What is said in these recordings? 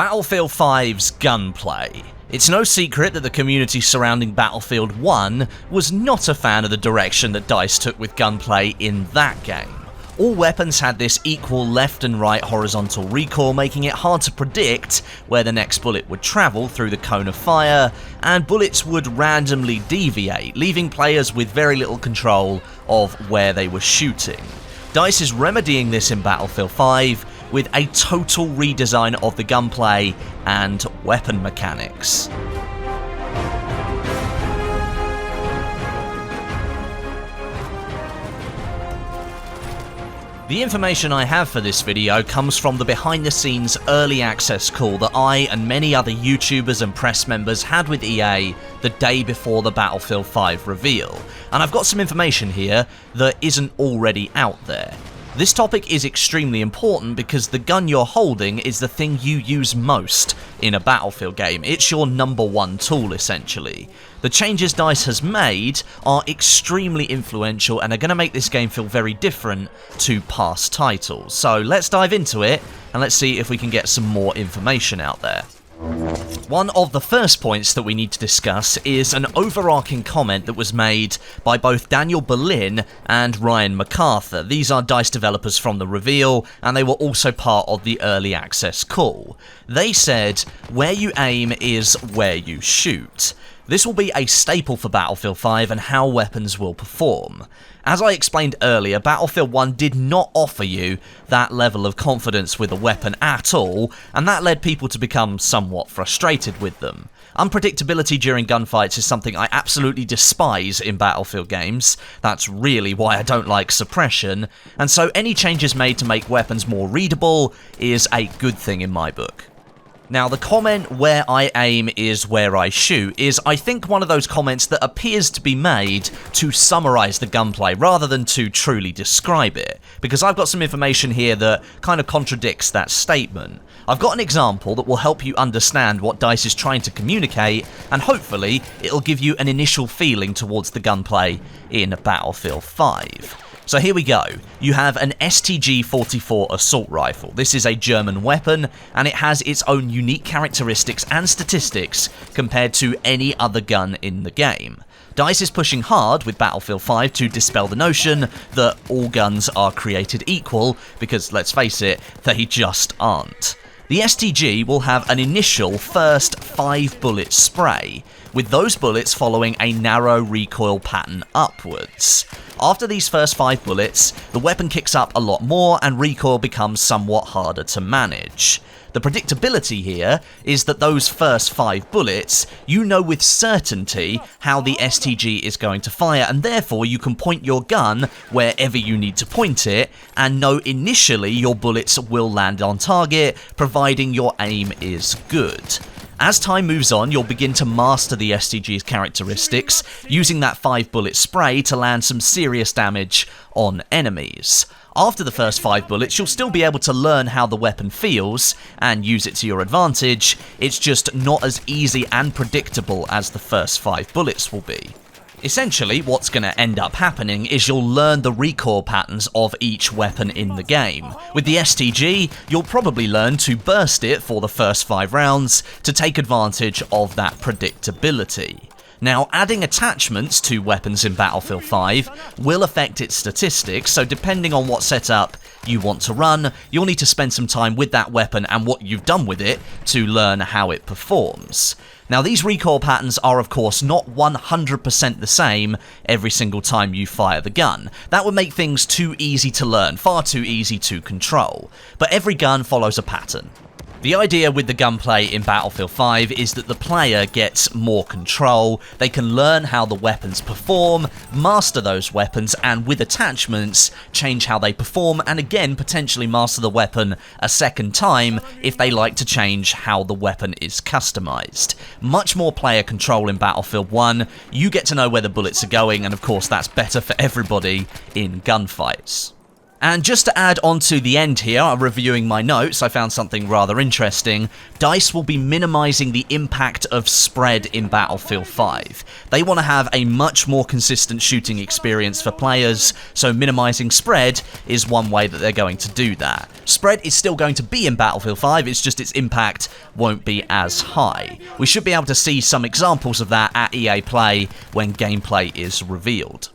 Battlefield 5's gunplay. It's no secret that the community surrounding Battlefield 1 was not a fan of the direction that DICE took with gunplay in that game. All weapons had this equal left and right horizontal recoil, making it hard to predict where the next bullet would travel through the cone of fire, and bullets would randomly deviate, leaving players with very little control of where they were shooting. DICE is remedying this in Battlefield 5 with a total redesign of the gunplay and weapon mechanics. The information I have for this video comes from the behind the scenes early access call that I and many other YouTubers and press members had with EA the day before the Battlefield 5 reveal, and I've got some information here that isn't already out there. This topic is extremely important because the gun you're holding is the thing you use most in a Battlefield game. It's your number one tool, essentially. The changes DICE has made are extremely influential and are going to make this game feel very different to past titles. So let's dive into it and let's see if we can get some more information out there. One of the first points that we need to discuss is an overarching comment that was made by both Daniel Berlin and Ryan MacArthur. These are DICE developers from the reveal, and they were also part of the early access call. They said, "Where you aim is where you shoot." This will be a staple for Battlefield 5 and how weapons will perform. As I explained earlier, Battlefield 1 did not offer you that level of confidence with a weapon at all, and that led people to become somewhat frustrated with them. Unpredictability during gunfights is something I absolutely despise in Battlefield games. That's really why I don't like suppression, and so any changes made to make weapons more readable is a good thing in my book. Now, the comment, "where I aim is where I shoot," is, I think, one of those comments that appears to be made to summarise the gunplay rather than to truly describe it, because I've got some information here that kind of contradicts that statement. I've got an example that will help you understand what DICE is trying to communicate, and hopefully it'll give you an initial feeling towards the gunplay in Battlefield 5. So here we go. You have an STG-44 assault rifle. This is a German weapon, and it has its own unique characteristics and statistics compared to any other gun in the game. DICE is pushing hard with Battlefield 5 to dispel the notion that all guns are created equal, because let's face it, they just aren't. The STG will have an initial first 5-bullet spray, with those bullets following a narrow recoil pattern upwards. After these first 5 bullets, the weapon kicks up a lot more and recoil becomes somewhat harder to manage. The predictability here is that those first 5 bullets, you know with certainty how the STG is going to fire, and therefore you can point your gun wherever you need to point it, and know initially your bullets will land on target, providing your aim is good. As time moves on, you'll begin to master the STG's characteristics, using that 5-bullet spray to land some serious damage on enemies. After the first 5 bullets, you'll still be able to learn how the weapon feels and use it to your advantage. It's just not as easy and predictable as the first 5 bullets will be. Essentially, what's going to end up happening is you'll learn the recoil patterns of each weapon in the game. With the STG, you'll probably learn to burst it for the first 5 rounds to take advantage of that predictability. Now, adding attachments to weapons in Battlefield 5 will affect its statistics, so depending on what setup you want to run, you'll need to spend some time with that weapon and what you've done with it to learn how it performs. Now, these recoil patterns are, of course, not 100% the same every single time you fire the gun. That would make things too easy to learn, far too easy to control. But every gun follows a pattern. The idea with the gunplay in Battlefield 5 is that the player gets more control, they can learn how the weapons perform, master those weapons, and with attachments, change how they perform, and again, potentially master the weapon a second time if they like to change how the weapon is customized. Much more player control in Battlefield 1, you get to know where the bullets are going, and of course that's better for everybody in gunfights. And just to add on to the end here, reviewing my notes, I found something rather interesting. DICE will be minimizing the impact of spread in Battlefield 5. They want to have a much more consistent shooting experience for players, so minimizing spread is one way that they're going to do that. Spread is still going to be in Battlefield 5, it's just its impact won't be as high. We should be able to see some examples of that at EA Play when gameplay is revealed.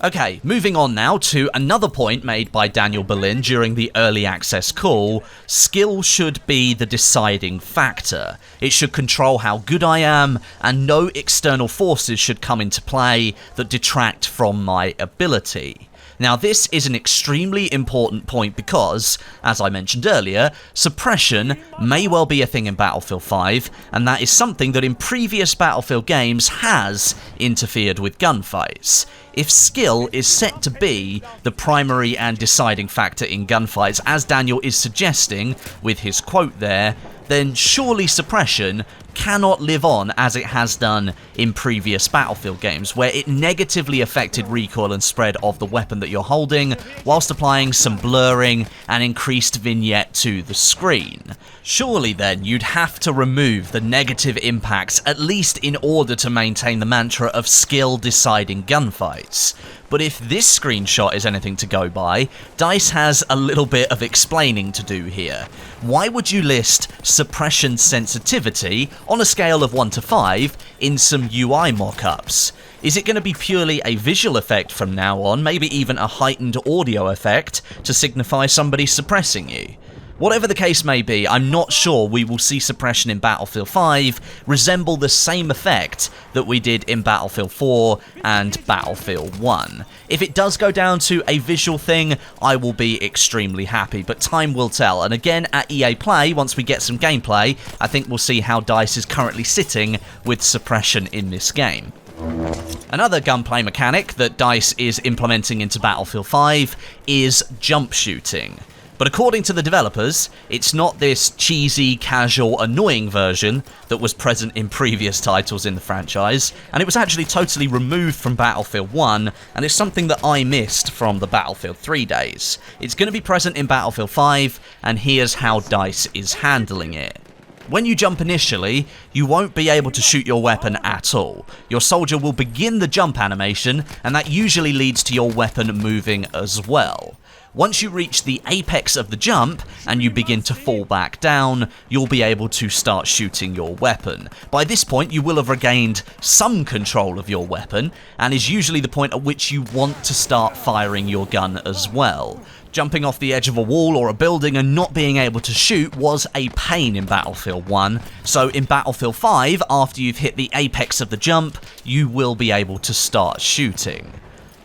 Okay, moving on now to another point made by Daniel Berlin during the early access call. Skill should be the deciding factor. It should control how good I am, and no external forces should come into play that detract from my ability. Now, this is an extremely important point because, as I mentioned earlier, suppression may well be a thing in Battlefield 5, and that is something that in previous Battlefield games has interfered with gunfights. If skill is set to be the primary and deciding factor in gunfights, as Daniel is suggesting with his quote there, then surely suppression cannot live on as it has done in previous Battlefield games, where it negatively affected recoil and spread of the weapon that you're holding, whilst applying some blurring and increased vignette to the screen. Surely then you'd have to remove the negative impacts, at least in order to maintain the mantra of skill deciding gunfights. But if this screenshot is anything to go by, DICE has a little bit of explaining to do here. Why would you list suppression sensitivity on a scale of 1 to 5 in some UI mockups? Is it going to be purely a visual effect from now on, maybe even a heightened audio effect to signify somebody suppressing you? Whatever the case may be, I'm not sure we will see suppression in Battlefield 5 resemble the same effect that we did in Battlefield 4 and Battlefield 1. If it does go down to a visual thing, I will be extremely happy, but time will tell. And again, at EA Play, once we get some gameplay, I think we'll see how DICE is currently sitting with suppression in this game. Another gunplay mechanic that DICE is implementing into Battlefield 5 is jump shooting. But according to the developers, it's not this cheesy, casual, annoying version that was present in previous titles in the franchise, and it was actually totally removed from Battlefield 1, and it's something that I missed from the Battlefield 3 days. It's going to be present in Battlefield 5, and here's how DICE is handling it. When you jump initially, you won't be able to shoot your weapon at all. Your soldier will begin the jump animation, and that usually leads to your weapon moving as well. Once you reach the apex of the jump and you begin to fall back down, you'll be able to start shooting your weapon. By this point, you will have regained some control of your weapon, and is usually the point at which you want to start firing your gun as well. Jumping off the edge of a wall or a building and not being able to shoot was a pain in Battlefield 1, so in Battlefield 5, after you've hit the apex of the jump, you will be able to start shooting.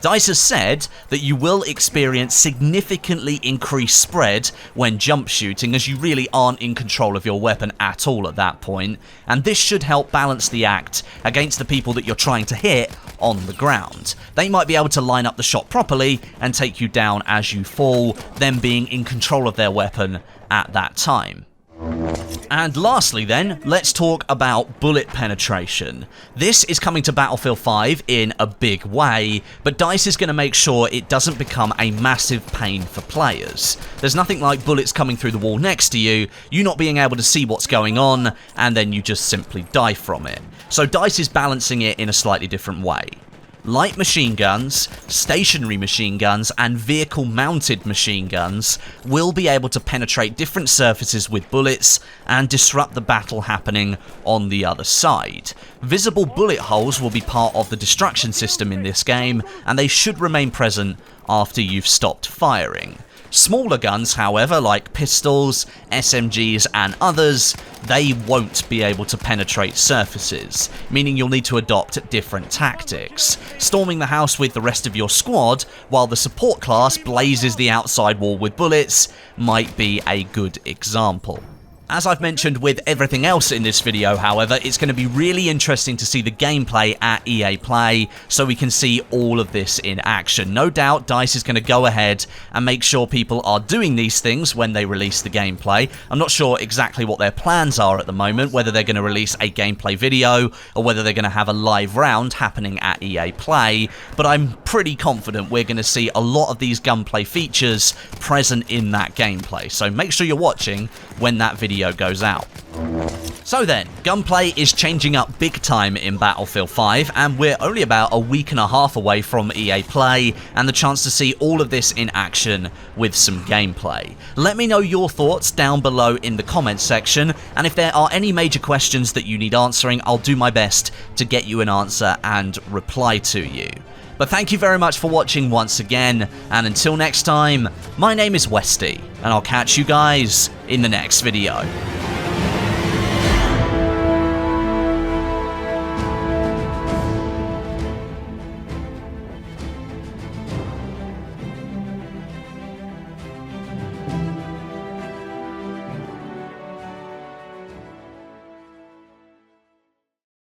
DICE has said that you will experience significantly increased spread when jump shooting, as you really aren't in control of your weapon at all at that point, and this should help balance the act against the people that you're trying to hit on the ground. They might be able to line up the shot properly and take you down as you fall, them being in control of their weapon at that time. And lastly then, let's talk about bullet penetration. This is coming to Battlefield 5 in a big way, but DICE is going to make sure it doesn't become a massive pain for players. There's nothing like bullets coming through the wall next to you, you not being able to see what's going on, and then you just simply die from it. So DICE is balancing it in a slightly different way. Light machine guns, stationary machine guns, and vehicle-mounted machine guns will be able to penetrate different surfaces with bullets and disrupt the battle happening on the other side. Visible bullet holes will be part of the destruction system in this game, and they should remain present after you've stopped firing. Smaller guns, however, like pistols, SMGs and others, they won't be able to penetrate surfaces, meaning you'll need to adopt different tactics. Storming the house with the rest of your squad, while the support class blazes the outside wall with bullets, might be a good example. As I've mentioned with everything else in this video, however, it's going to be really interesting to see the gameplay at EA Play so we can see all of this in action. No doubt DICE is going to go ahead and make sure people are doing these things when they release the gameplay. I'm not sure exactly what their plans are at the moment, whether they're going to release a gameplay video or whether they're going to have a live round happening at EA Play, but I'm pretty confident we're going to see a lot of these gunplay features present in that gameplay. So make sure you're watching when that video goes out. So then, gunplay is changing up big time in Battlefield 5, and we're only about a week and a half away from EA Play and the chance to see all of this in action with some gameplay. Let me know your thoughts down below in the comments section, and if there are any major questions that you need answering, I'll do my best to get you an answer and reply to you. But thank you very much for watching once again, and until next time, my name is Westie, and I'll catch you guys in the next video.